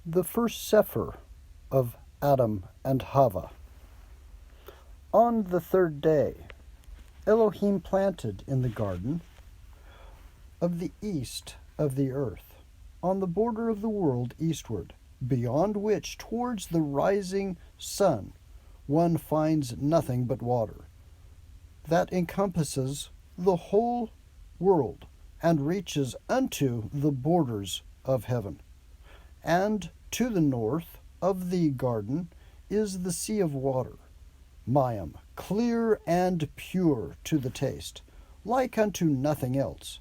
The first sefer of Adam and Chava. On the third day, Elohim planted in the garden of the east of the earth, on the border of the world eastward, beyond which towards the rising sun one finds nothing but water, that encompasses the whole world and reaches unto the borders of heaven. And to the north of the garden is the sea of water, Mayim, clear and pure to the taste, like unto nothing else,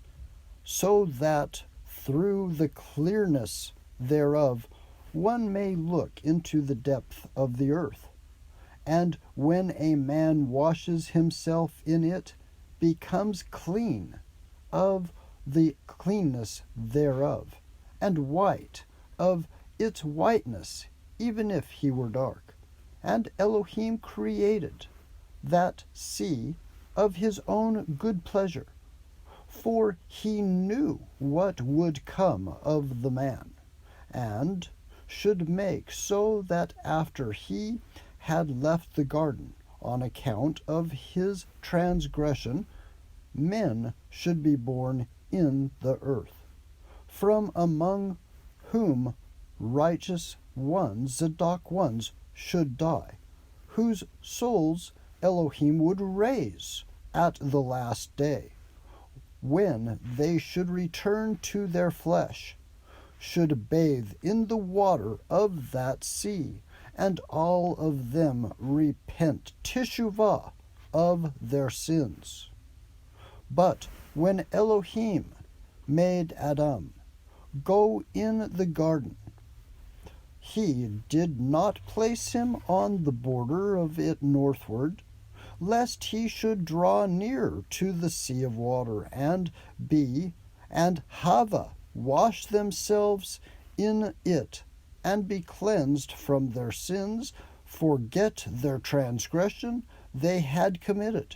so that through the clearness thereof one may look into the depth of the earth. And when a man washes himself in it, becomes clean of the cleanness thereof, and white of its whiteness, even if he were dark. And Elohim created that sea of his own good pleasure, for he knew what would come of the man, and should make so that after he had left the garden on account of his transgression, men should be born in the earth, from among whom righteous ones, Zadok ones, should die, whose souls Elohim would raise at the last day, when they should return to their flesh, should bathe in the water of that sea, and all of them repent teshuvah of their sins. But when Elohim made Adam go in the garden, he did not place him on the border of it northward, lest he should draw near to the sea of water, and cHAVAH wash themselves in it, and be cleansed from their sins, forget their transgression they had committed,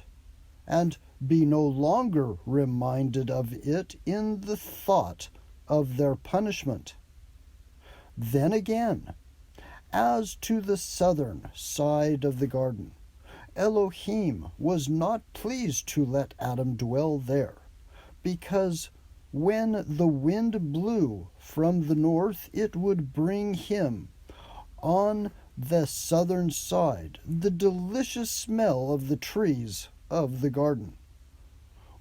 and be no longer reminded of it in the thought of their punishment. Then again, as to the southern side of the garden, Elohim was not pleased to let Adam dwell there, because when the wind blew from the north, it would bring him on the southern side the delicious smell of the trees of the garden.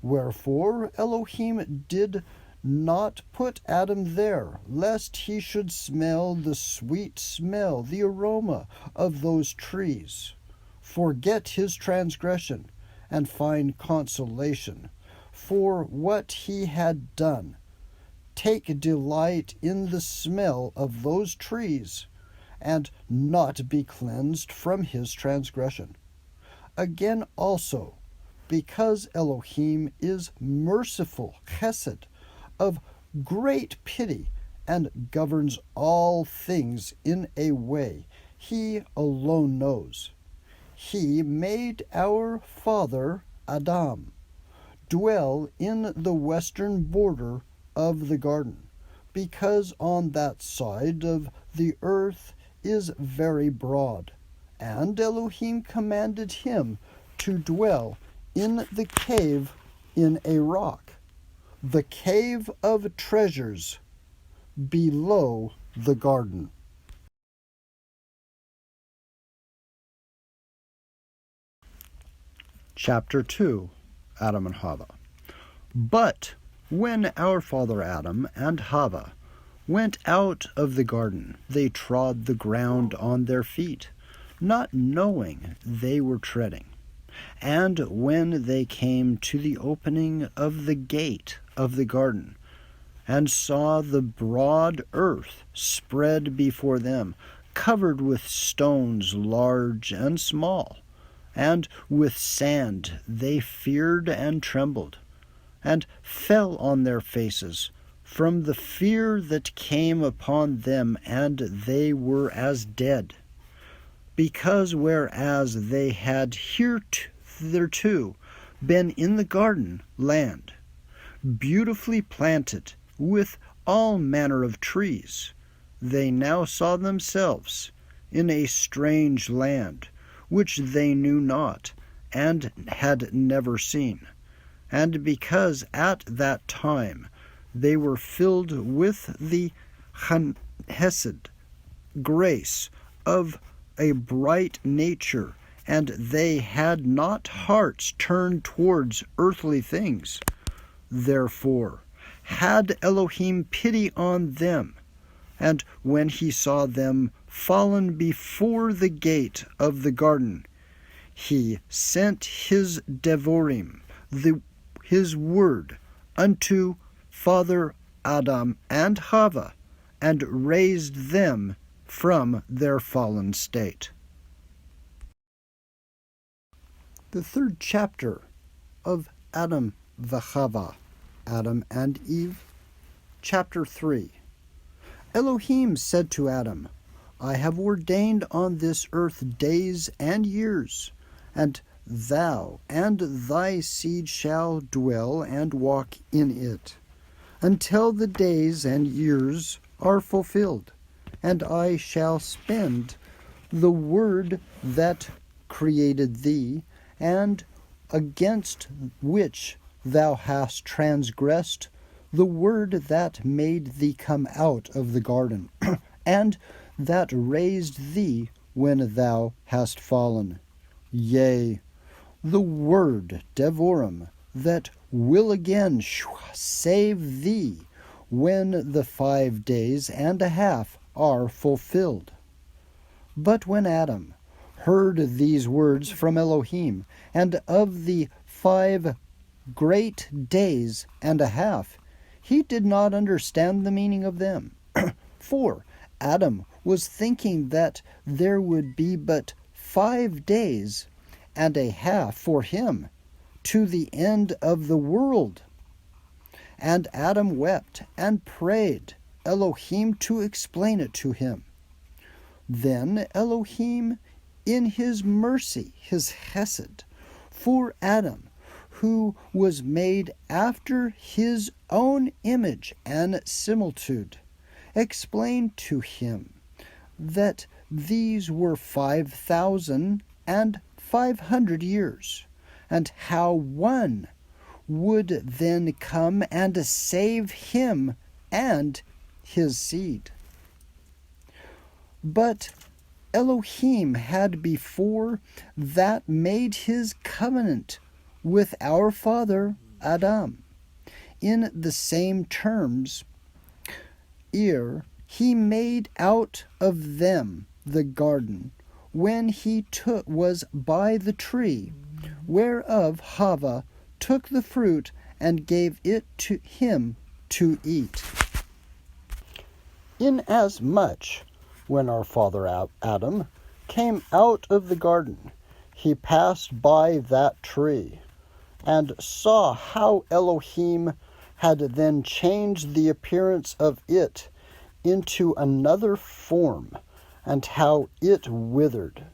Wherefore Elohim did not put Adam there, lest he should smell the sweet smell, the aroma of those trees, forget his transgression, and find consolation for what he had done, take delight in the smell of those trees, and not be cleansed from his transgression. Again also, because Elohim is merciful, chesed, of great pity, and governs all things in a way he alone knows, he made our father Adam dwell in the western border of the garden, because on that side of the earth is very broad, and Elohim commanded him to dwell in the cave in a rock, the cave of treasures, below the garden. Chapter 2, Adam and Chava. But when our father Adam and Chava went out of the garden, they trod the ground on their feet, not knowing they were treading. And when they came to the opening of the gate of the garden, and saw the broad earth spread before them, covered with stones large and small, and with sand, they feared and trembled, and fell on their faces from the fear that came upon them, and they were as dead. Because whereas they had hitherto been in the garden land, beautifully planted with all manner of trees, they now saw themselves in a strange land, which they knew not, and had never seen. And because at that time they were filled with the hesed, grace of a bright nature, and they had not hearts turned towards earthly things, therefore had Elohim pity on them, and when he saw them fallen before the gate of the garden, he sent his devorim, his word, unto Father Adam and Chava, and raised them from their fallen state. The third chapter of Adam v'Chava, Adam and Eve, chapter 3. Elohim said to Adam, I have ordained on this earth days and years, and thou and thy seed shall dwell and walk in it, until the days and years are fulfilled, and I shall spend the word that created thee, and against which thou hast transgressed, the word that made thee come out of the garden, and that raised thee when thou hast fallen. Yea, the word devorim, that will again save thee when the 5 days and a half are fulfilled. But when Adam heard these words from Elohim, and of the 5 great days and a half, he did not understand the meaning of them. For Adam was thinking that there would be but 5 days and a half for him to the end of the world. And Adam wept and prayed Elohim to explain it to him. Then Elohim, in his mercy, his chesed, for Adam, who was made after his own image and similitude, explained to him that these were 5,500 years, and how one would then come and save him and his seed. But Elohim had before that made his covenant with our father Adam, in the same terms, ere he made out of them the garden, when he was by the tree, whereof Chava took the fruit and gave it to him to eat. Inasmuch, when our father Adam came out of the garden, he passed by that tree, and saw how Elohim had then changed the appearance of it into another form, and how it withered.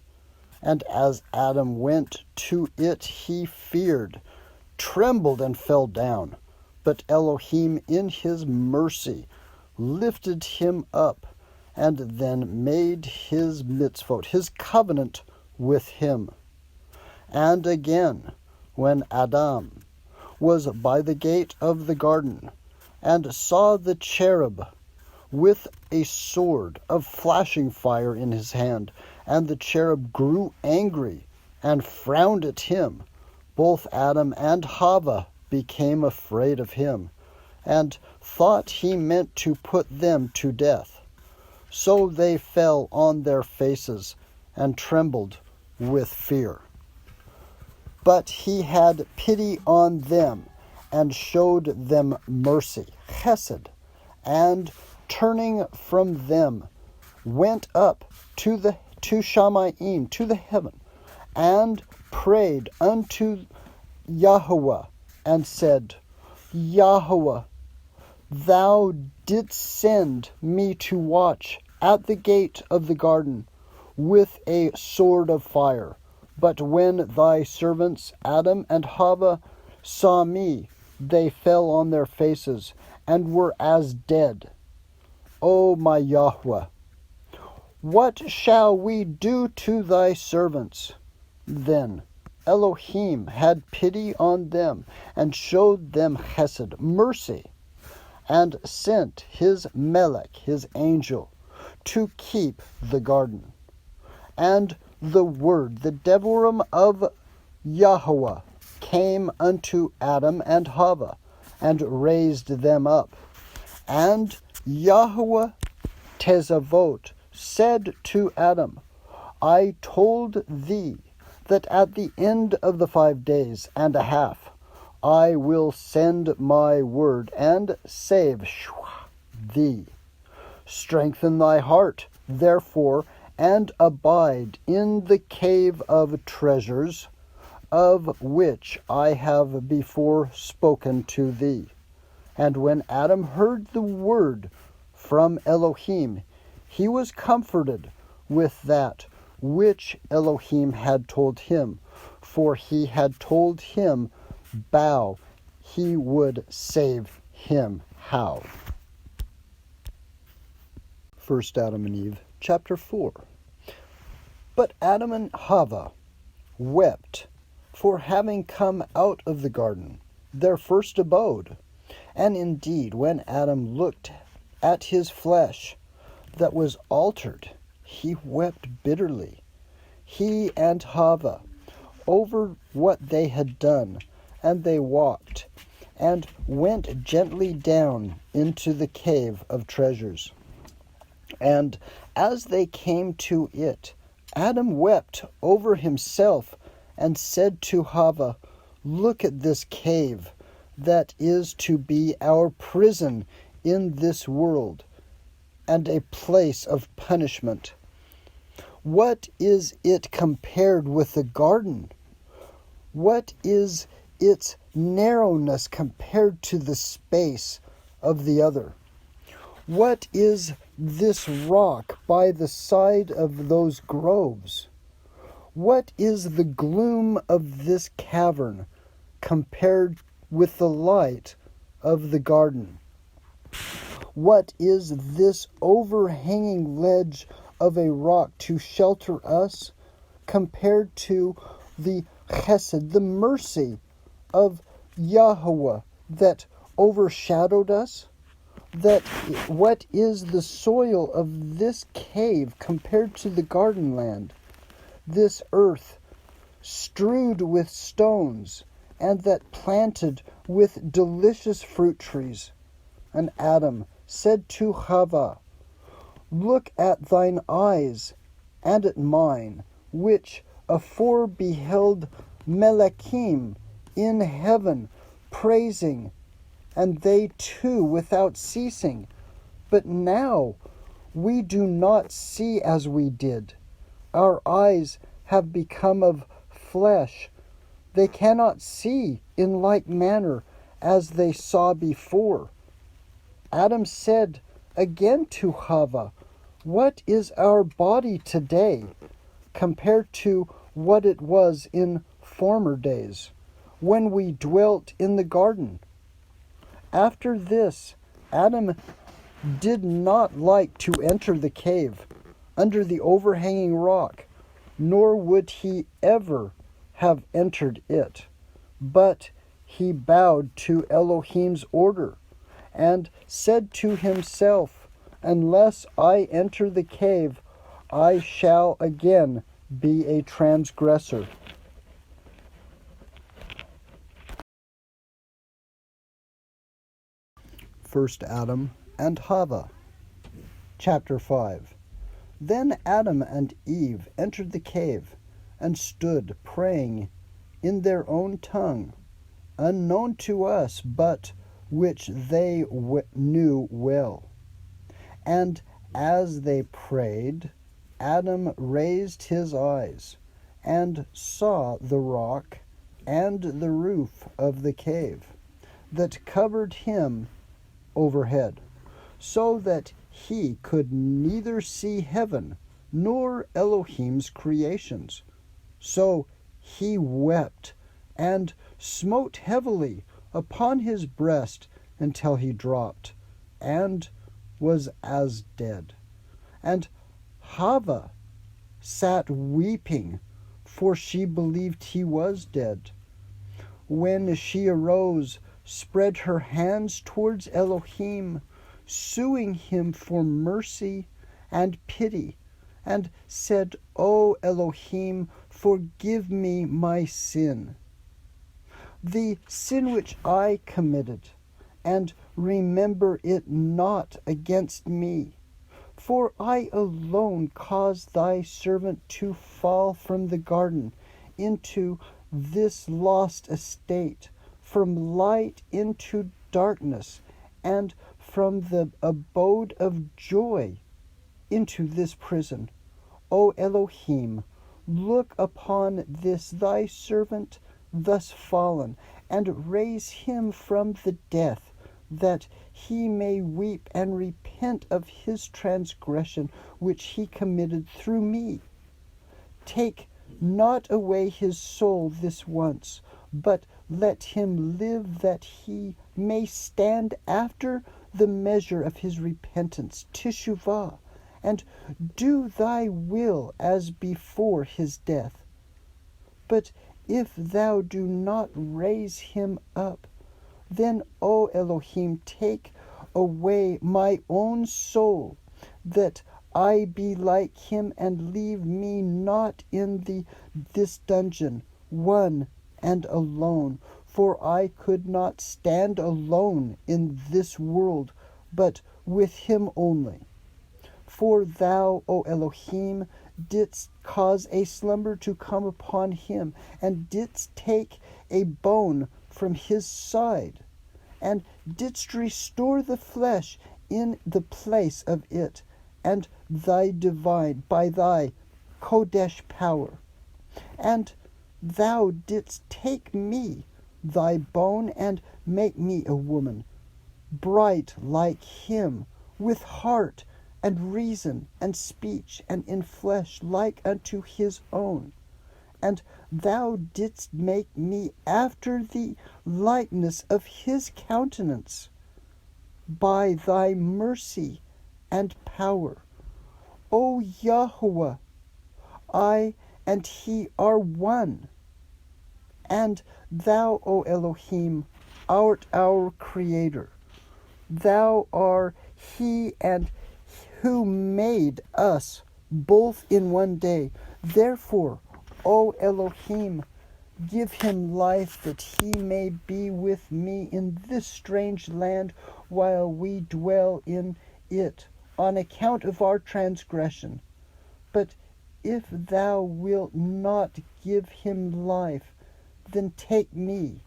And as Adam went to it, he feared, trembled, and fell down. But Elohim in his mercy lifted him up, and then made his mitzvot, his covenant with him. And again, when Adam was by the gate of the garden, and saw the cherub with a sword of flashing fire in his hand, and the cherub grew angry and frowned at him, both Adam and Chava became afraid of him, and thought he meant to put them to death. So they fell on their faces and trembled with fear. But he had pity on them, and showed them mercy, chesed, and turning from them, went up to Shamayim, to the heaven, and prayed unto YHWH, and said, YHWH, thou didst send me to watch at the gate of the garden with a sword of fire. But when thy servants Adam and Chava saw me, they fell on their faces, and were as dead. O my Yahweh, what shall we do to thy servants? Then Elohim had pity on them, and showed them chesed, mercy, and sent his melech, his angel, to keep the garden. And the word, the devorim of Yahweh, came unto Adam and Chavah, and raised them up. And Yahweh Tezavot said to Adam, I told thee that at the end of the 5 days and a half I will send my word and save thee. Strengthen thy heart, therefore, and abide in the cave of treasures, of which I have before spoken to thee. And when Adam heard the word from Elohim, he was comforted with that which Elohim had told him, for he had told him bow he would save him how. 1 Adam and Eve, chapter 4. But Adam and Chavah wept for having come out of the garden, their first abode. And indeed, when Adam looked at his flesh that was altered, he wept bitterly, he and Chavah, over what they had done. And they walked, and went gently down into the cave of treasures. And as they came to it, Adam wept over himself, and said to Chavah, Look at this cave, that is to be our prison in this world, and a place of punishment. What is it compared with the garden? What is its narrowness compared to the space of the other? What is this rock by the side of those groves? What is the gloom of this cavern compared with the light of the garden? What is this overhanging ledge of a rock to shelter us compared to the chesed, the mercy of Yahweh that overshadowed us? That what is the soil of this cave compared to the garden land? This earth strewed with stones, and that planted with delicious fruit trees. And Adam said to Chavah, Look at thine eyes, and at mine, which afore beheld Melechim in heaven, praising, and they too without ceasing. But now we do not see as we did. Our eyes have become of flesh. They cannot see in like manner as they saw before. Adam said again to Chavah, What is our body today compared to what it was in former days, when we dwelt in the garden? After this, Adam did not like to enter the cave under the overhanging rock, nor would he ever have entered it. But he bowed to Elohim's order, and said to himself, Unless I enter the cave, I shall again be a transgressor. First Adam and Chavah, chapter 5. Then Adam and Eve entered the cave, and stood praying in their own tongue, unknown to us, but which they knew well. And as they prayed, Adam raised his eyes, and saw the rock and the roof of the cave, that covered him overhead, so that he could neither see heaven nor Elohim's creations. So he wept, and smote heavily upon his breast until he dropped, and was as dead. And CHAVAH sat weeping, for she believed he was dead. When she arose, spread her hands towards Elohim, suing him for mercy and pity, and said, O Elohim, forgive me my sin, the sin which I committed, and remember it not against me. For I alone caused thy servant to fall from the garden into this lost estate, from light into darkness, and from the abode of joy into this prison. O Elohim, look upon this thy servant thus fallen, and raise him from the death, that he may weep and repent of his transgression which he committed through me. Take not away his soul this once, but let him live, that he may stand after the measure of his repentance, teshuvah, and do thy will as before his death. But if thou do not raise him up, then, O Elohim, take away my own soul, that I be like him, and leave me not in this dungeon, one and alone. For I could not stand alone in this world, but with him only. For thou, O Elohim, didst cause a slumber to come upon him, and didst take a bone from his side, and didst restore the flesh in the place of it, and thy divine, by thy Kodesh power. And thou didst take me, thy bone, and make me a woman, bright like him, with heart and reason and speech, and in flesh like unto his own. And thou didst make me after the likeness of his countenance, by thy mercy and power. O YHWH, I and he are one. And thou, O Elohim, art our Creator. Thou art he and who made us both in one day. Therefore, O Elohim, give him life, that he may be with me in this strange land while we dwell in it, on account of our transgression. But if thou wilt not give him life, then take me,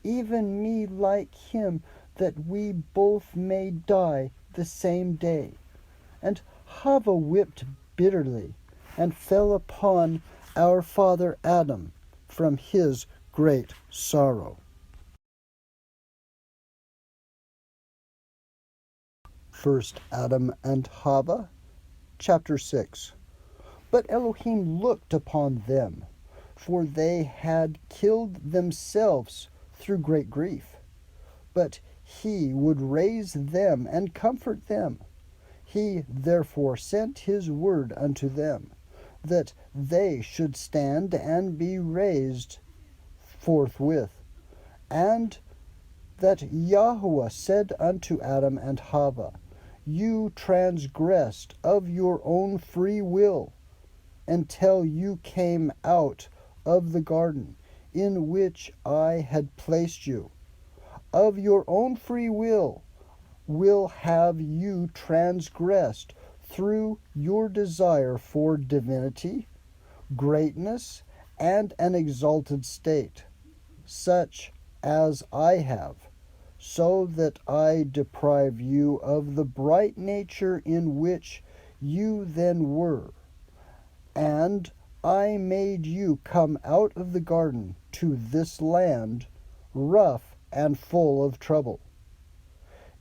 even me like him, that we both may die the same day. And CHAVAH wept bitterly, and fell upon our father Adam from his great sorrow. First Adam and CHAVAH, chapter 6. But Elohim looked upon them, for they had killed themselves through great grief. But he would raise them and comfort them. He therefore sent his word unto them, that they should stand and be raised forthwith. And that YHWH said unto Adam and CHAVAH, You transgressed of your own free will, until you came out of the garden, in which I had placed you. Of your own free will have you transgressed, through your desire for divinity, greatness, and an exalted state, such as I have, so that I deprive you of the bright nature in which you then were. And I made you come out of the garden to this land, rough and full of trouble.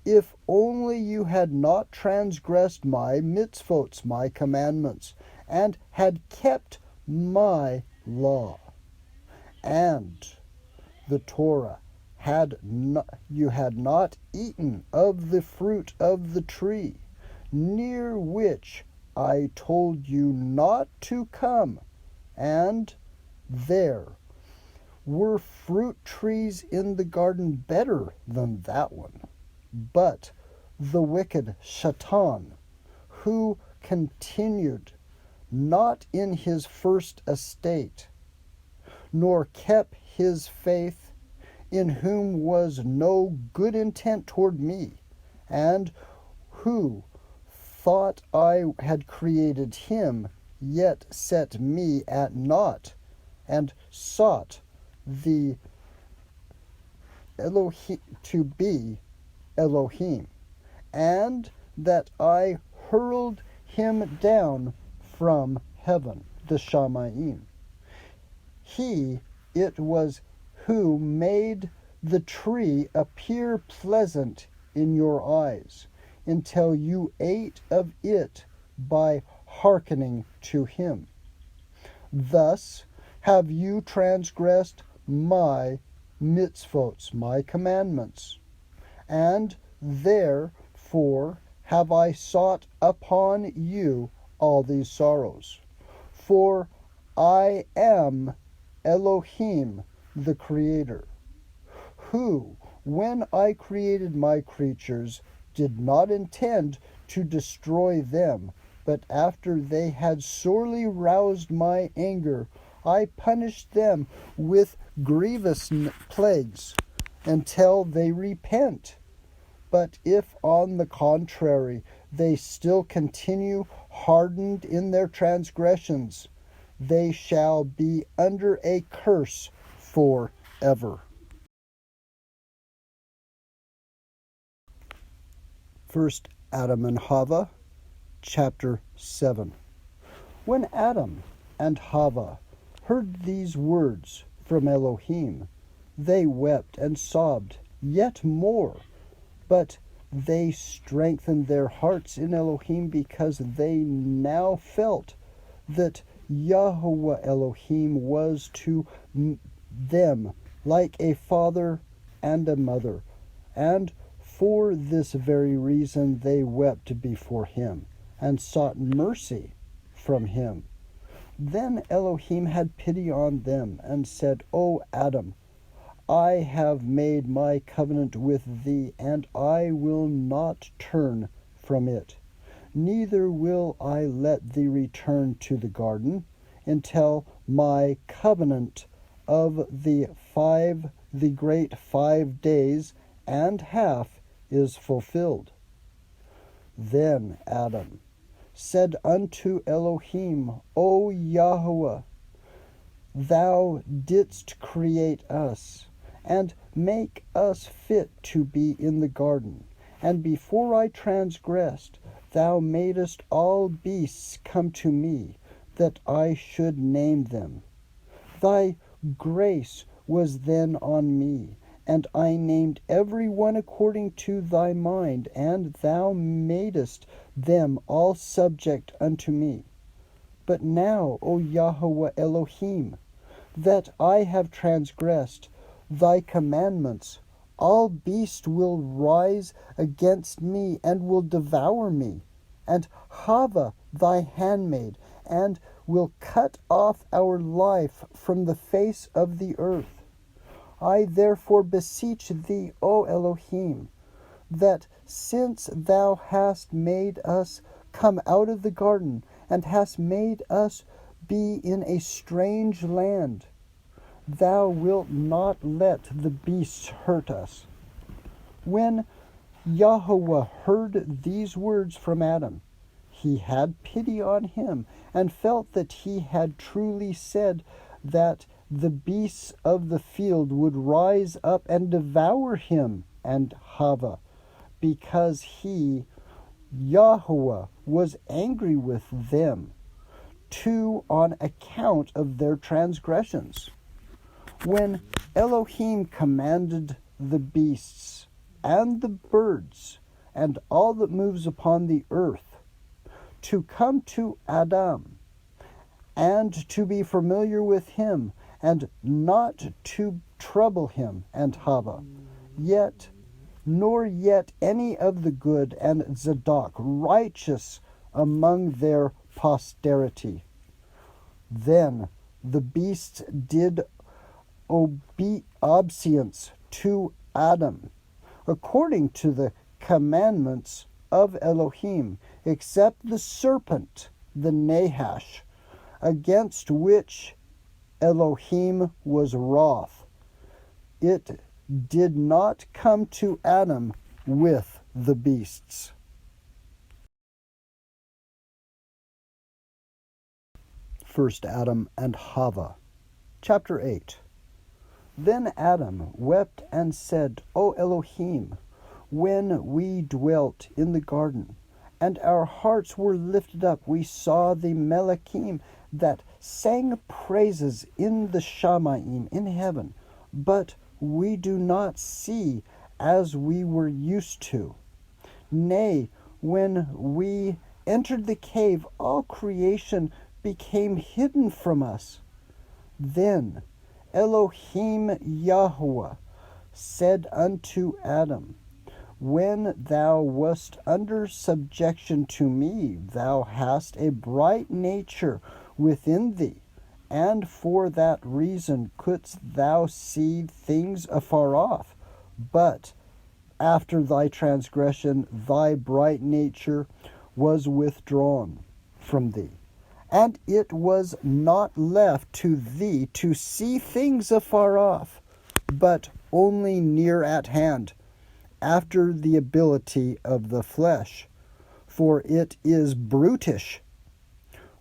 If only you had not transgressed my mitzvot, my commandments, and had kept my law, and the Torah, you had not eaten of the fruit of the tree, near which I told you not to come, and there were fruit trees in the garden better than that one. But the wicked Shaitan, who continued not in his first estate, nor kept his faith, in whom was no good intent toward me, and who thought I had created him, yet set me at naught, and sought the Elohim to be Elohim, and that I hurled him down from heaven, the Shamayim. He it was who made the tree appear pleasant in your eyes, until you ate of it by hearkening to him. Thus have you transgressed my mitzvot, my commandments, and therefore have I sought upon you all these sorrows. For I am Elohim, the Creator, who, when I created my creatures, did not intend to destroy them, but after they had sorely roused my anger, I punished them with grievous plagues until they repent. But if, on the contrary, they still continue hardened in their transgressions, they shall be under a curse forever. First Adam and Chava, chapter 7. When Adam and Chava heard these words from Elohim, they wept and sobbed yet more, but they strengthened their hearts in Elohim, because they now felt that YHWH Elohim was to them like a father and a mother, and for this very reason they wept before him, and sought mercy from him. Then Elohim had pity on them, and said, O Adam, I have made my covenant with thee, and I will not turn from it. Neither will I let thee return to the garden, until my covenant of the great 5 days and half is fulfilled. Then Adam said unto Elohim, O YHWH, thou didst create us, and make us fit to be in the garden. And before I transgressed, thou madest all beasts come to me, that I should name them. Thy grace was then on me, and I named every one according to thy mind, and thou madest them all subject unto me. But now, O YHWH Elohim, that I have transgressed thy commandments, all beasts will rise against me and will devour me, and Chava thy handmaid, and will cut off our life from the face of the earth. I therefore beseech thee, O Elohim, that since thou hast made us come out of the garden, and hast made us be in a strange land, thou wilt not let the beasts hurt us. When YHWH heard these words from Adam, he had pity on him, and felt that he had truly said that the beasts of the field would rise up and devour him and Chava, because he, YHWH, was angry with them, too, on account of their transgressions. When Elohim commanded the beasts and the birds and all that moves upon the earth to come to Adam, and to be familiar with him, and not to trouble him and Chava, yet nor yet any of the good, and Zadok righteous among their posterity. Then the beasts did obeisance to Adam, according to the commandments of Elohim, except the serpent, the Nahash, against which Elohim was wroth. It did not come to Adam with the beasts. First Adam and Chava. Chapter 8. Then Adam wept and said, O Elohim, when we dwelt in the garden, and our hearts were lifted up, we saw the Melachim that sang praises in the Shamayim in heaven, but we do not see as we were used to. Nay, when we entered the cave, all creation became hidden from us. Then Elohim YHWH said unto Adam, When thou wast under subjection to me, thou hast a bright nature within thee, and for that reason couldst thou see things afar off. But after thy transgression, thy bright nature was withdrawn from thee, and it was not left to thee to see things afar off, but only near at hand, after the ability of the flesh, for it is brutish.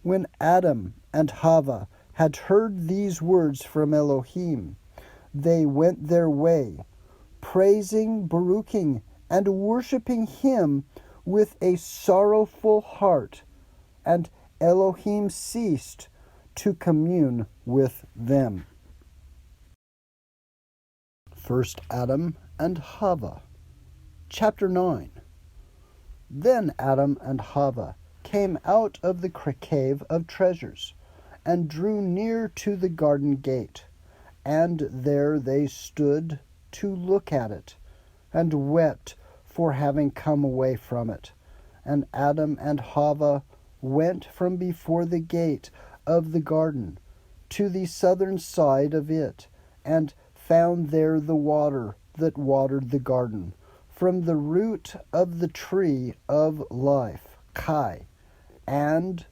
When Adam and Chava had heard these words from Elohim, they went their way, praising, baruching, and worshiping him with a sorrowful heart, and Elohim ceased to commune with them. First Adam and Chava. Chapter 9. Then Adam and Chava came out of the cave of treasures, and drew near to the garden gate, and there they stood to look at it, and wept for having come away from it. And Adam and Chava went from before the gate of the garden to the southern side of it, and found there the water that watered the garden, from the root of the tree of life, Chai, and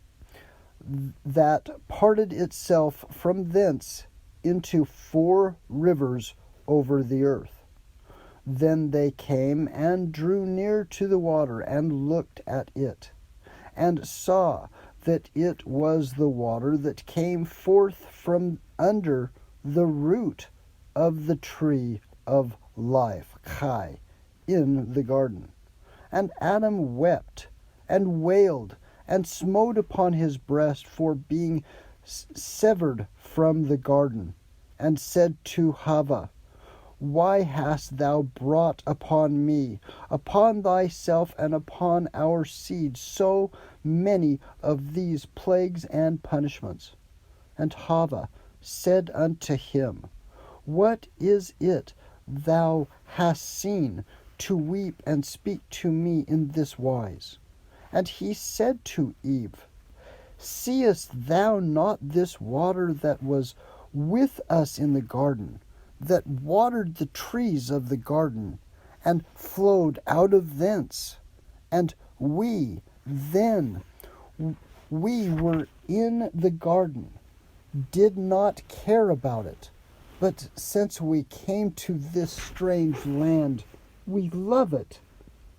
that parted itself from thence into 4 rivers over the earth. Then they came and drew near to the water, and looked at it, and saw that it was the water that came forth from under the root of the tree of life, Chai, in the garden. And Adam wept and wailed, and smote upon his breast for being severed from the garden, and said to Chava, Why hast thou brought upon me, upon thyself, and upon our seed, so many of these plagues and punishments? And Chava said unto him, What is it thou hast seen, to weep and speak to me in this wise? And he said to Eve, Seest thou not this water that was with us in the garden, that watered the trees of the garden, and flowed out of thence? And we were in the garden, did not care about it. But since we came to this strange land, we love it,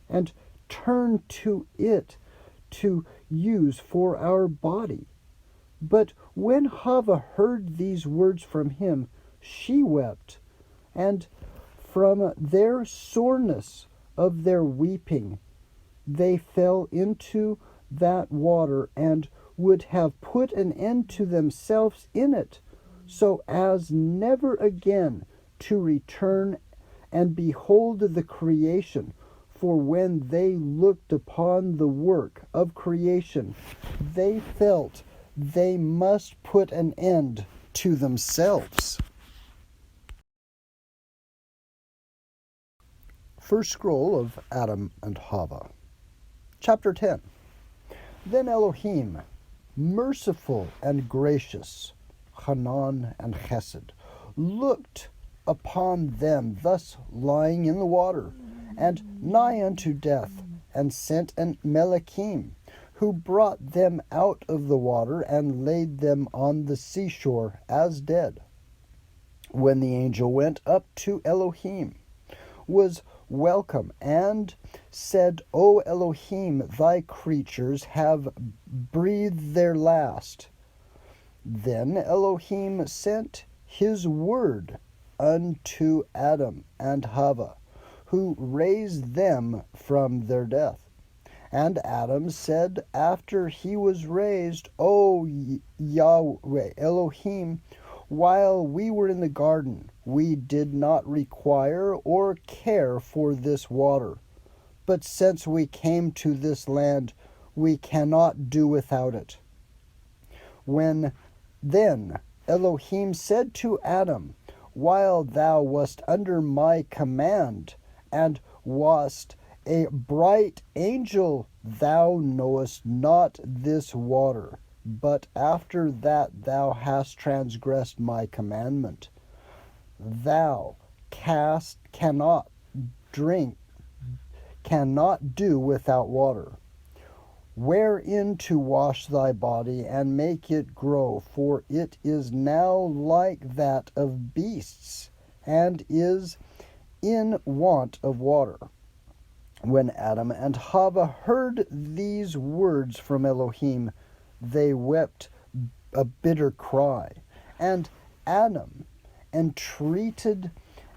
and turn to it to use for our body. But when Chava heard these words from him, she wept, and from their soreness of their weeping, they fell into that water, and would have put an end to themselves in it, so as never again to return and behold the creation. For when they looked upon the work of creation, they felt they must put an end to themselves. First scroll of Adam and Chava. Chapter 10. Then Elohim, merciful and gracious, Hanan and Chesed, looked upon them thus lying in the water, and nigh unto death, and sent an Melechim, who brought them out of the water, and laid them on the seashore as dead. When the angel went up to Elohim, was welcome, and said, O Elohim, thy creatures have breathed their last. Then Elohim sent his word unto Adam and Chava, who raised them from their death. And Adam said after he was raised, O Yahweh Elohim, while we were in the garden, we did not require or care for this water. But since we came to this land, we cannot do without it. When then Elohim said to Adam, while thou wast under my command, and wast a bright angel, thou knowest not this water, but after that thou hast transgressed my commandment. Thou cannot do without water, wherein to wash thy body and make it grow, for it is now like that of beasts, and is in want of water. When Adam and Chava heard these words from Elohim, they wept a bitter cry, and Adam entreated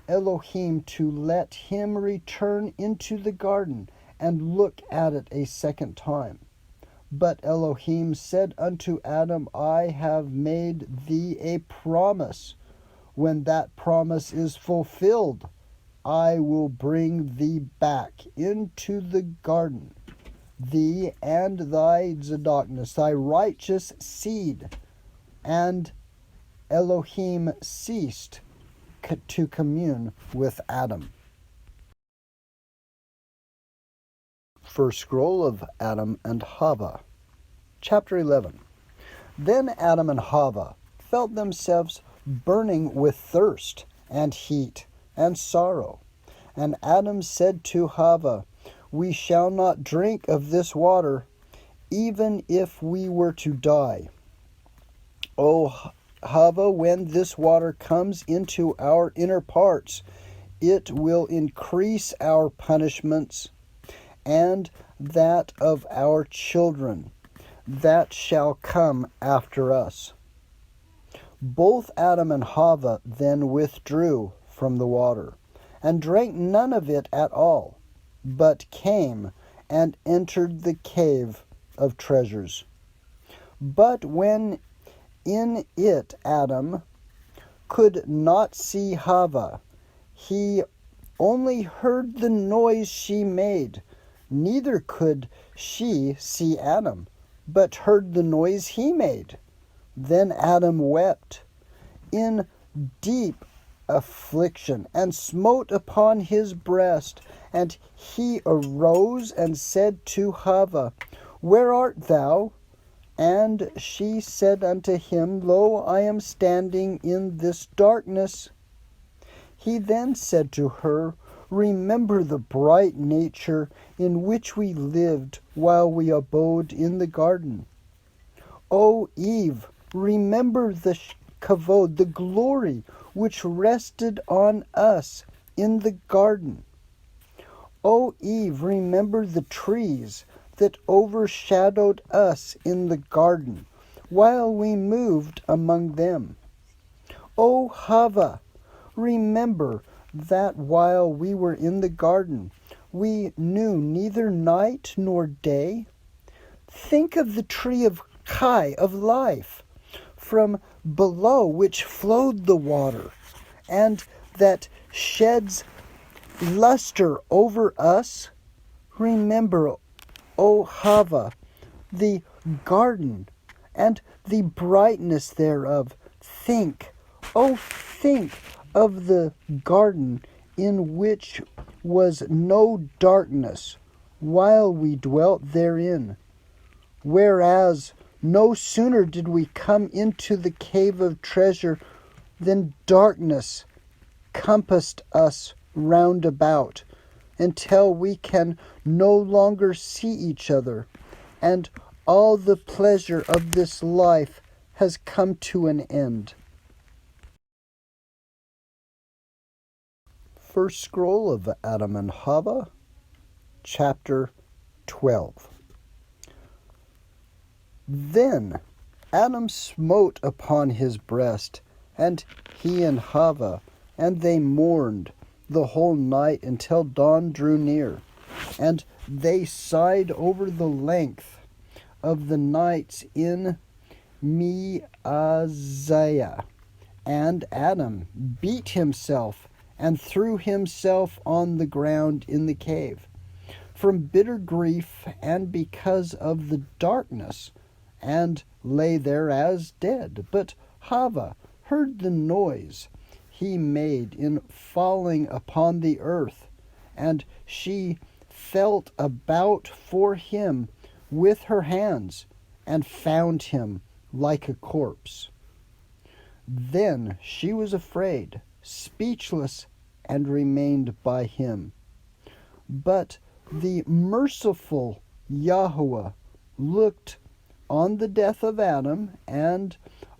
Elohim to let him return into the garden and look at it a second time. But Elohim said unto Adam, I have made thee a promise. When that promise is fulfilled, I will bring thee back into the garden, thee and thy tzedakness, thy righteous seed. And Elohim ceased to commune with Adam. First scroll of Adam and Chava. Chapter 11. Then Adam and Chava felt themselves burning with thirst and heat and sorrow. And Adam said to Chava, we shall not drink of this water, even if we were to die. O Chava, when this water comes into our inner parts, it will increase our punishments and that of our children that shall come after us. Both Adam and Chava then withdrew from the water, and drank none of it at all, but came and entered the cave of treasures. But when in it Adam could not see Chava, he only heard the noise she made, neither could she see Adam, but heard the noise he made. Then Adam wept in deep affliction, and smote upon his breast. And he arose and said to Chava, where art thou? And she said unto him, Lo, I am standing in this darkness. He then said to her, remember the bright nature in which we lived while we abode in the garden. O Eve, remember the kavod, the glory which rested on us in the garden. O Eve, remember the trees that overshadowed us in the garden while we moved among them. O Chava, remember that while we were in the garden, we knew neither night nor day. Think of the tree of Chai, of life, from below which flowed the water, and that sheds luster over us. Remember, O Chava, the garden and the brightness thereof. Think of the garden in which was no darkness, while we dwelt therein. Whereas no sooner did we come into the cave of treasure than darkness compassed us round about, until we can no longer see each other, and all the pleasure of this life has come to an end. First scroll of Adam and Chava, chapter 12. Then Adam smote upon his breast, and he and Chava, and they mourned the whole night until dawn drew near. And they sighed over the length of the nights in Meaziah. And Adam beat himself and threw himself on the ground in the cave, from bitter grief and because of the darkness, and lay there as dead. But Chava heard the noise he made in falling upon the earth, and she felt about for him with her hands, and found him like a corpse. Then she was afraid, speechless, and remained by him. But the merciful YHWH looked on the death of Adam and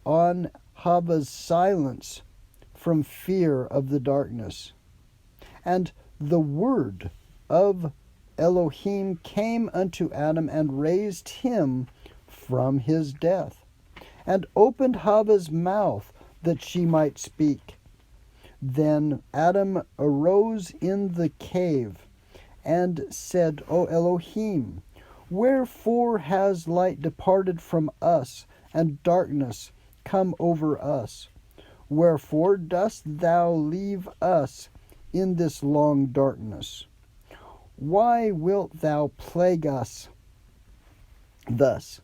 on Chava's silence from fear of the darkness. And the word of Elohim came unto Adam and raised him from his death, and opened Chava's mouth that she might speak. Then Adam arose in the cave and said, O Elohim, wherefore has light departed from us, and darkness come over us? Wherefore dost thou leave us in this long darkness? Why wilt thou plague us thus?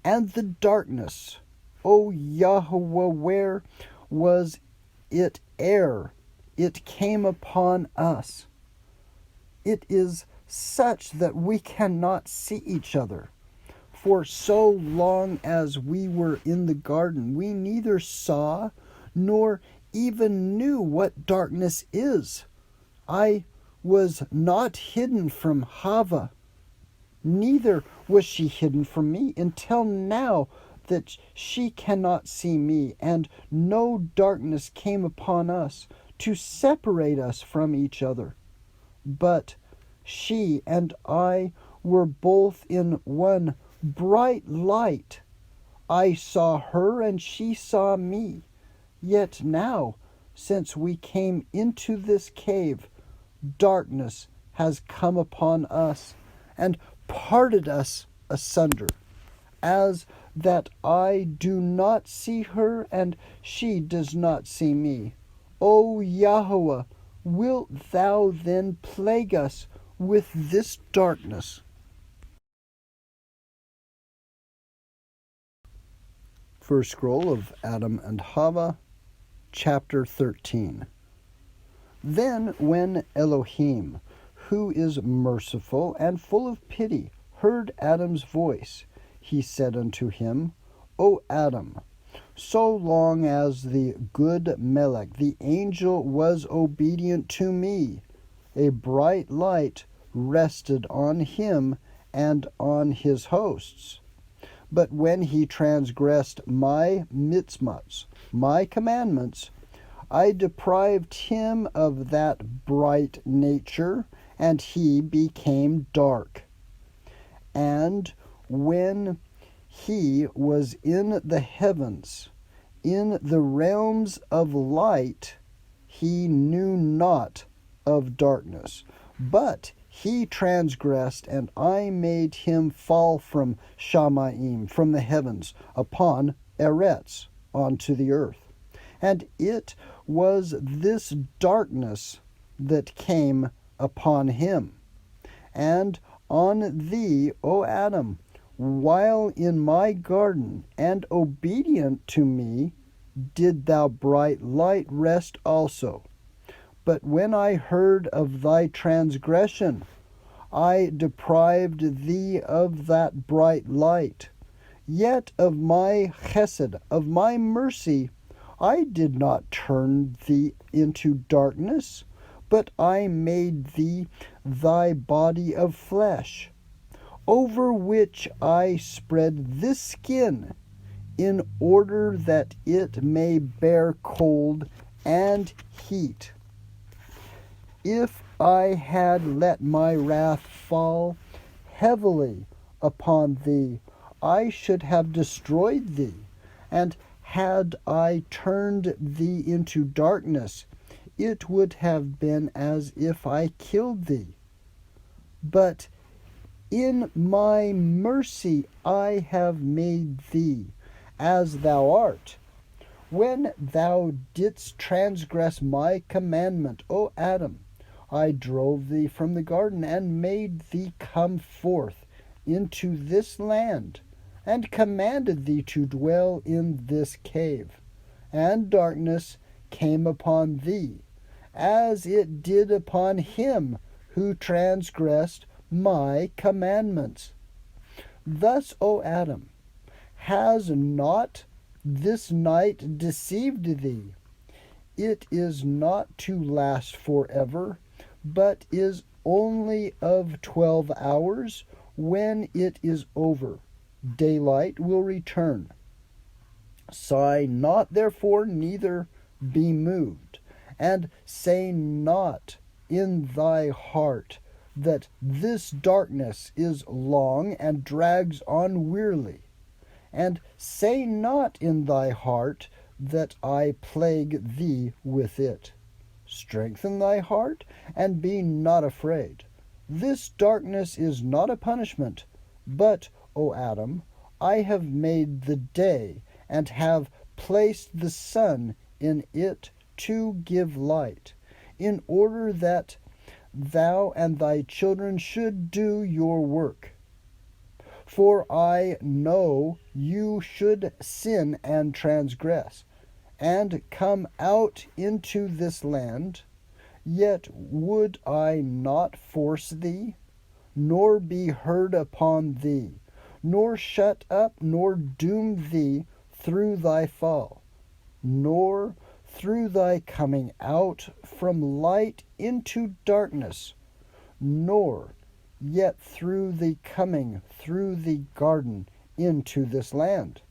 And the darkness, O YHWH, where was it ere it came upon us? It is such that we cannot see each other. For so long as we were in the garden, we neither saw nor even knew what darkness is. I was not hidden from Chava, neither was she hidden from me, until now that she cannot see me, and no darkness came upon us to separate us from each other. But she and I were both in one bright light. I saw her and she saw me. Yet now, since we came into this cave, darkness has come upon us and parted us asunder, as that I do not see her and she does not see me. O YHWH, wilt thou then plague us with this darkness? First scroll of Adam and Chava, chapter 13. Then when Elohim, who is merciful and full of pity, heard Adam's voice, he said unto him, O Adam, so long as the good Melech, the angel, was obedient to me, a bright light rested on him and on his hosts. But when he transgressed my mitzvahs, my commandments, I deprived him of that bright nature, and he became dark. And when he was in the heavens, in the realms of light, he knew not of darkness. But he transgressed, and I made him fall from Shamayim, from the heavens, upon Eretz, onto the earth. And it was this darkness that came upon him. And on thee, O Adam, while in my garden, and obedient to me, did thou bright light rest also. But when I heard of thy transgression, I deprived thee of that bright light. Yet of my chesed, of my mercy, I did not turn thee into darkness, but I made thee thy body of flesh, over which I spread this skin, in order that it may bear cold and heat. If I had let my wrath fall heavily upon thee, I should have destroyed thee, and had I turned thee into darkness, it would have been as if I killed thee. But in my mercy I have made thee as thou art. When thou didst transgress my commandment, O Adam, I drove thee from the garden, and made thee come forth into this land, and commanded thee to dwell in this cave. And darkness came upon thee, as it did upon him who transgressed my commandments. Thus, O Adam, has not this night deceived thee? It is not to last forever, but is only of 12 hours. When it is over, daylight will return. Sigh not therefore, neither be moved, and say not in thy heart that this darkness is long and drags on wearily. And say not in thy heart that I plague thee with it. Strengthen thy heart, and be not afraid. This darkness is not a punishment, but, O Adam, I have made the day, and have placed the sun in it to give light, in order that thou and thy children should do your work. For I know you should sin and transgress, and come out into this land. Yet would I not force thee, nor be heard upon thee, nor shut up, nor doom thee through thy fall, nor through thy coming out from light into darkness, nor yet through the coming through the garden into this land.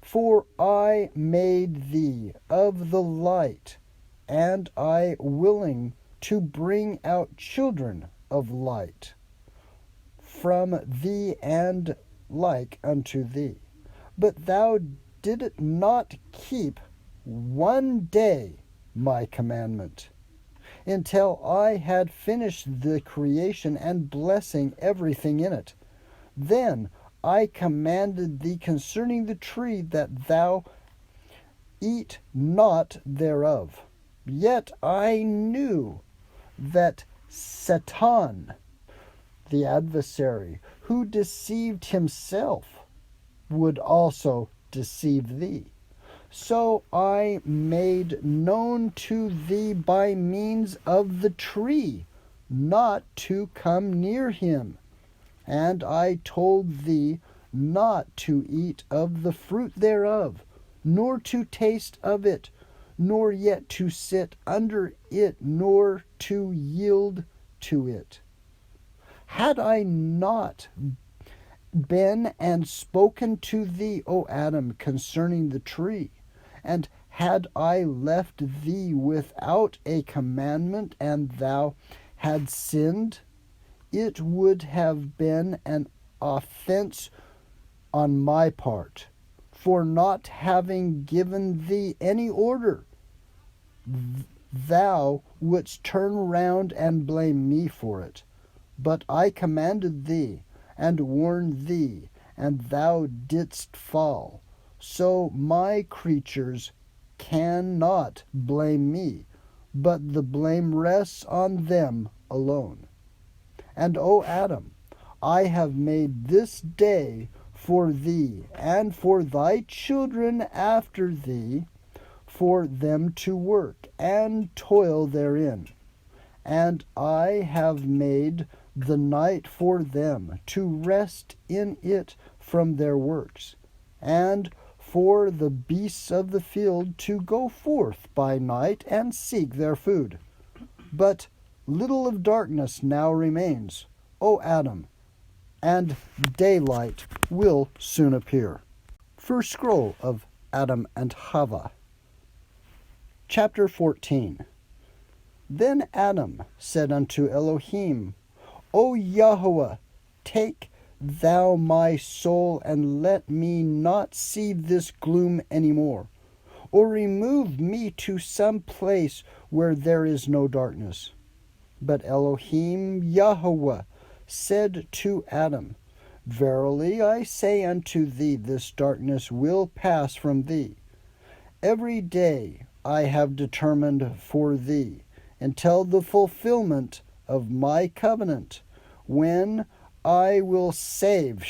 For I made thee of the light, and I willing to bring out children of light from thee and like unto thee. But thou didst not keep one day my commandment, until I had finished the creation and blessing everything in it. Then I commanded thee concerning the tree that thou eat not thereof. Yet I knew that Satan, the adversary, who deceived himself, would also deceive thee. So I made known to thee by means of the tree not to come near him. And I told thee not to eat of the fruit thereof, nor to taste of it, nor yet to sit under it, nor to yield to it. Had I not been and spoken to thee, O Adam, concerning the tree, and had I left thee without a commandment, and thou had sinned, it would have been an offense on my part, for not having given thee any order. Thou wouldst turn round and blame me for it. But I commanded thee, and warned thee, and thou didst fall. So my creatures cannot blame me, but the blame rests on them alone. And, O Adam, I have made this day for thee, and for thy children after thee, for them to work and toil therein. And I have made the night for them to rest in it from their works, and for the beasts of the field to go forth by night and seek their food. But little of darkness now remains, O Adam, and daylight will soon appear. First scroll of Adam and Chava. Chapter 14. Then Adam said unto Elohim, O Yahweh, take thou my soul, and let me not see this gloom any more, or remove me to some place where there is no darkness. But Elohim Yahweh said to Adam, Verily I say unto thee, this darkness will pass from thee. Every day I have determined for thee, until the fulfillment of my covenant, when I will save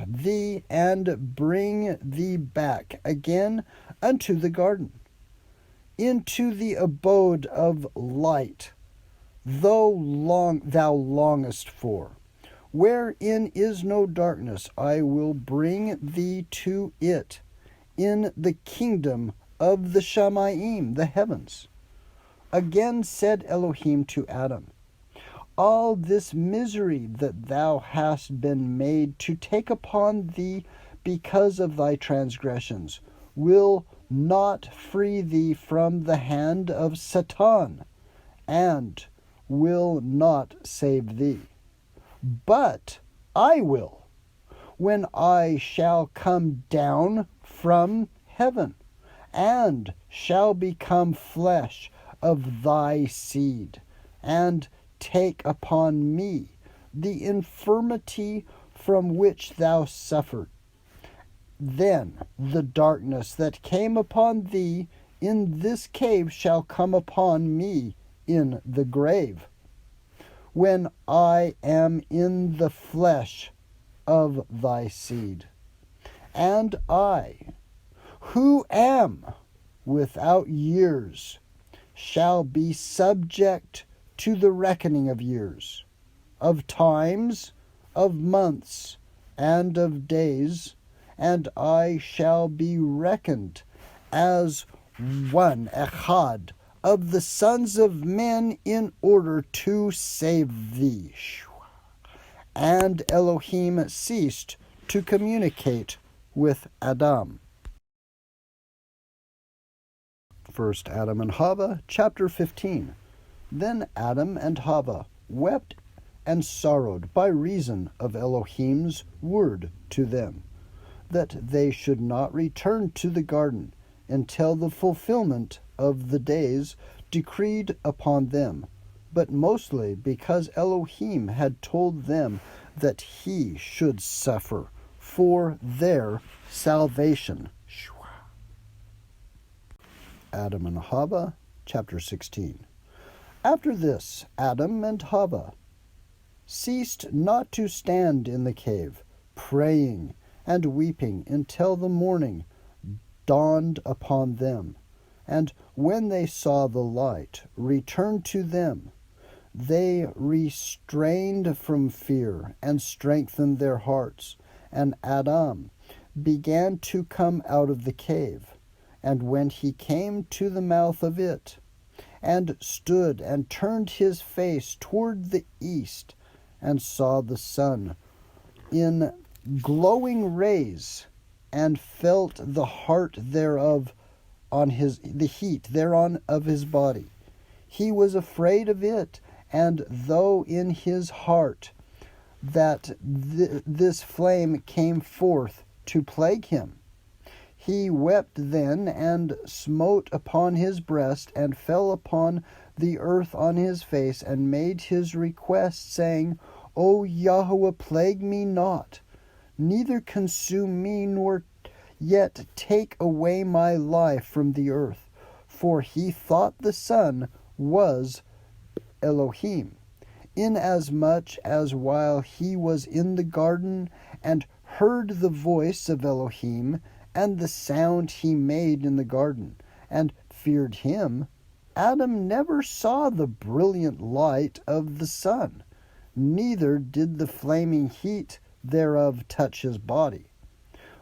thee and bring thee back again unto the garden, into the abode of light, thou longest for, wherein is no darkness. I will bring thee to it, in the kingdom of the Shamayim, the heavens. Again said Elohim to Adam, all this misery that thou hast been made to take upon thee because of thy transgressions will not free thee from the hand of Satan, and will not save thee. But I will, when I shall come down from heaven, and shall become flesh of thy seed, and take upon me the infirmity from which thou suffered. Then the darkness that came upon thee in this cave shall come upon me in the grave, when I am in the flesh of thy seed. And I, who am without years, shall be subject to the reckoning of years, of times, of months, and of days, and I shall be reckoned as one echad of the sons of men in order to save thee. And Elohim ceased to communicate with Adam. First Adam and Chava, chapter 15. Then Adam and Chava wept and sorrowed by reason of Elohim's word to them, that they should not return to the garden until the fulfillment of the days decreed upon them, but mostly because Elohim had told them that he should suffer for their salvation. Adam and Chava, chapter 16. After this, Adam and Chava ceased not to stand in the cave, praying and weeping until the morning dawned upon them. And when they saw the light return to them, they restrained from fear and strengthened their hearts. And Adam began to come out of the cave. And when he came to the mouth of it, and stood and turned his face toward the east, and saw the sun in glowing rays, and felt the heart thereof the heat thereon of his body, he was afraid of it, and though in his heart that this flame came forth to plague him, he wept then, and smote upon his breast, and fell upon the earth on his face, and made his request, saying, O Yahweh, plague me not, neither consume me, nor yet take away my life from the earth. For he thought the sun was Elohim, inasmuch as while he was in the garden, and heard the voice of Elohim, and the sound he made in the garden, and feared him, Adam never saw the brilliant light of the sun, neither did the flaming heat thereof touch his body.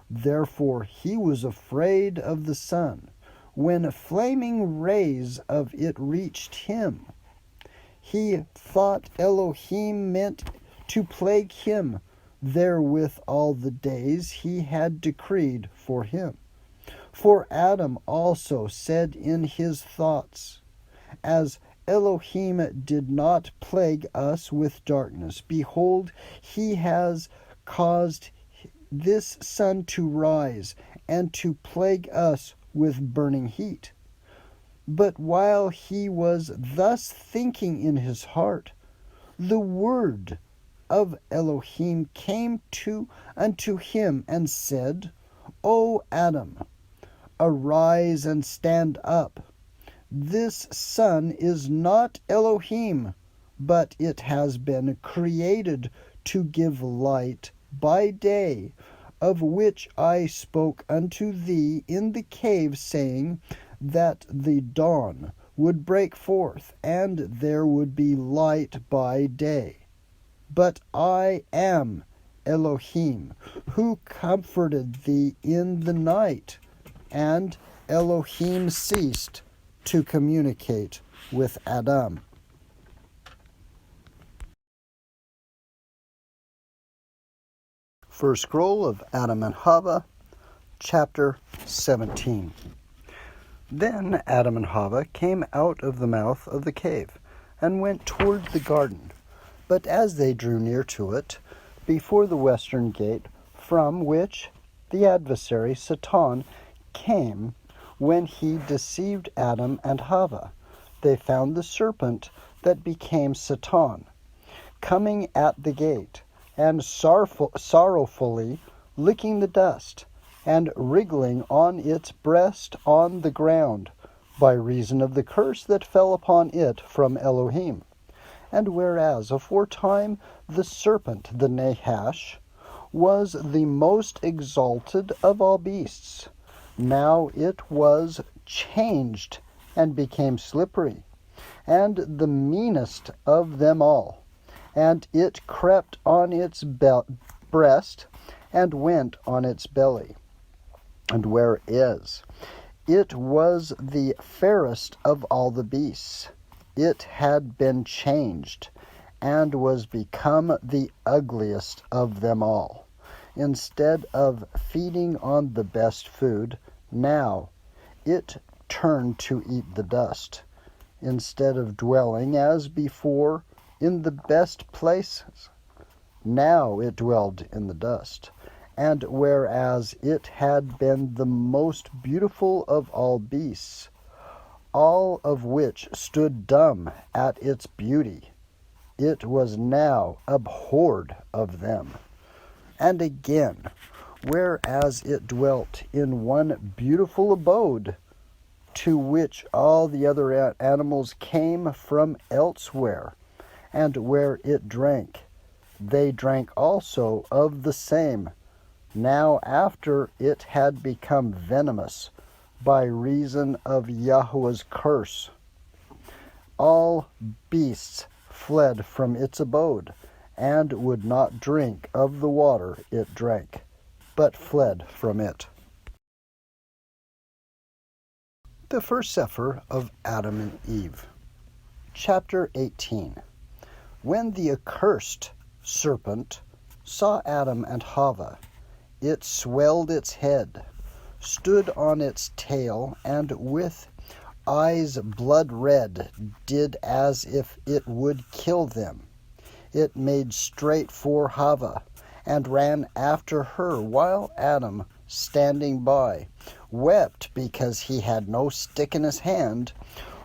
Therefore he was afraid of the sun, when flaming rays of it reached him. He thought Elohim meant to plague him therewith all the days he had decreed for him. For Adam also said in his thoughts, As Elohim did not plague us with darkness, behold, he has caused this sun to rise, and to plague us with burning heat. But while he was thus thinking in his heart, the word of Elohim came unto him and said, O Adam, arise and stand up. This sun is not Elohim, but it has been created to give light by day, of which I spoke unto thee in the cave, saying that the dawn would break forth, and there would be light by day. But I am Elohim, who comforted thee in the night. And Elohim ceased to communicate with Adam. First scroll of Adam and Chava, chapter 17. Then Adam and Chava came out of the mouth of the cave, and went toward the garden. But as they drew near to it, before the western gate, from which the adversary Satan came, when he deceived Adam and Chava, they found the serpent that became Satan, coming at the gate, and sorrowfully licking the dust, and wriggling on its breast on the ground, by reason of the curse that fell upon it from Elohim. And whereas aforetime the serpent, the Nahash, was the most exalted of all beasts, now it was changed and became slippery, and the meanest of them all. And it crept on its breast, and went on its belly. And whereas it was the fairest of all the beasts, it had been changed, and was become the ugliest of them all. Instead of feeding on the best food, now it turned to eat the dust. Instead of dwelling as before in the best places, now it dwelled in the dust. And whereas it had been the most beautiful of all beasts, all of which stood dumb at its beauty, it was now abhorred of them. And again, whereas it dwelt in one beautiful abode, to which all the other animals came from elsewhere, and where it drank, they drank also of the same. Now after it had become venomous, by reason of Yahweh's curse, all beasts fled from its abode, and would not drink of the water it drank, but fled from it. The first Sefer of Adam and Eve. Chapter 18. When the accursed serpent saw Adam and Chava, it swelled its head, stood on its tail, and with eyes blood red did as if it would kill them. It made straight for Chava, and ran after her, while Adam, standing by, wept because he had no stick in his hand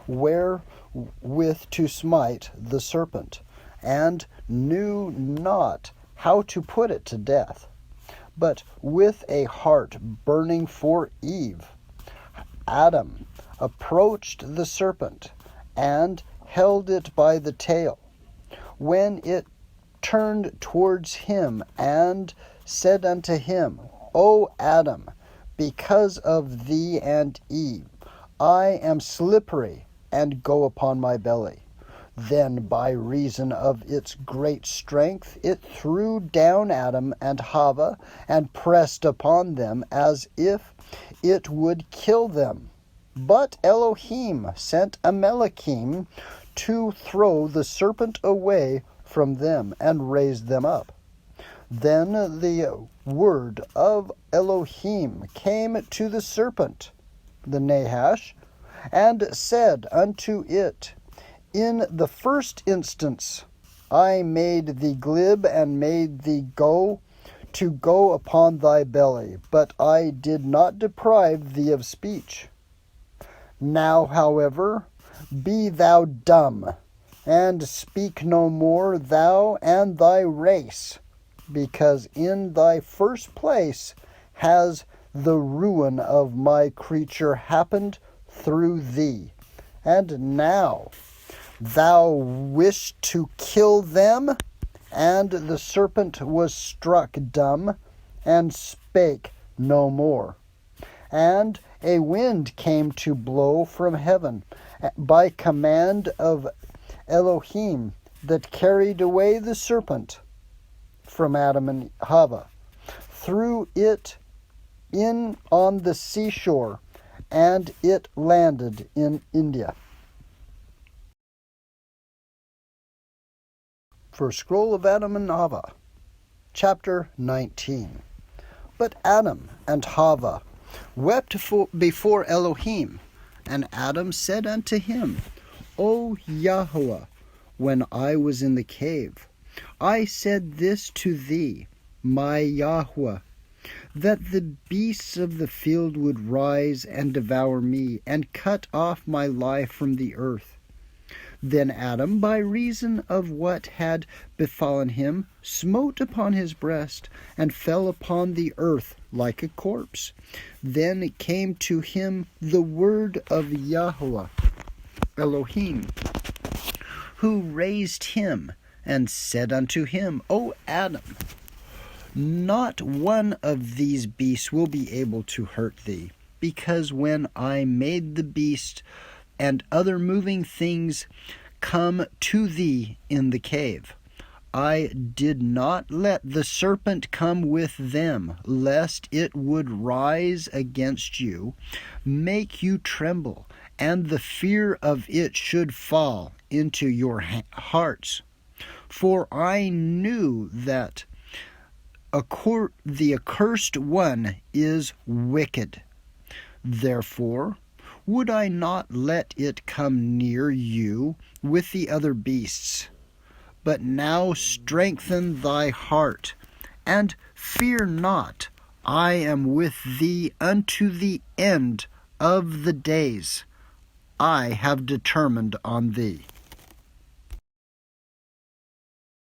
wherewith to smite the serpent, and knew not how to put it to death. But with a heart burning for Eve, Adam approached the serpent, and held it by the tail, when it turned towards him, and said unto him, O Adam, because of thee and Eve, I am slippery, and go upon my belly. Then by reason of its great strength it threw down Adam and Chava, and pressed upon them as if it would kill them. But Elohim sent a Melachim to throw the serpent away from them, and raise them up. Then the word of Elohim came to the serpent, the Nahash, and said unto it, In the first instance I made thee glib, and made thee to go upon thy belly, but I did not deprive thee of speech. Now, however, be thou dumb, and speak no more, thou and thy race, because in thy first place has the ruin of my creature happened through thee. And now thou wish to kill them? And the serpent was struck dumb, and spake no more. And a wind came to blow from heaven by command of Elohim, that carried away the serpent from Adam and Chava, threw it in on the seashore, and it landed in India. First Scroll of Adam and Chava, Chapter 19. But Adam and Chava wept before Elohim, and Adam said unto him, O Yahweh, when I was in the cave, I said this to thee, my Yahweh, that the beasts of the field would rise and devour me, and cut off my life from the earth. Then Adam, by reason of what had befallen him, smote upon his breast, and fell upon the earth like a corpse. Then came to him the word of Yahweh, Elohim, who raised him, and said unto him, O Adam, not one of these beasts will be able to hurt thee, because when I made the beast and other moving things come to thee in the cave, I did not let the serpent come with them, lest it would rise against you, make you tremble, and the fear of it should fall into your hearts. For I knew that the accursed one is wicked. Therefore would I not let it come near you with the other beasts. But now strengthen thy heart, and fear not. I am with thee unto the end of the days. I have determined on thee.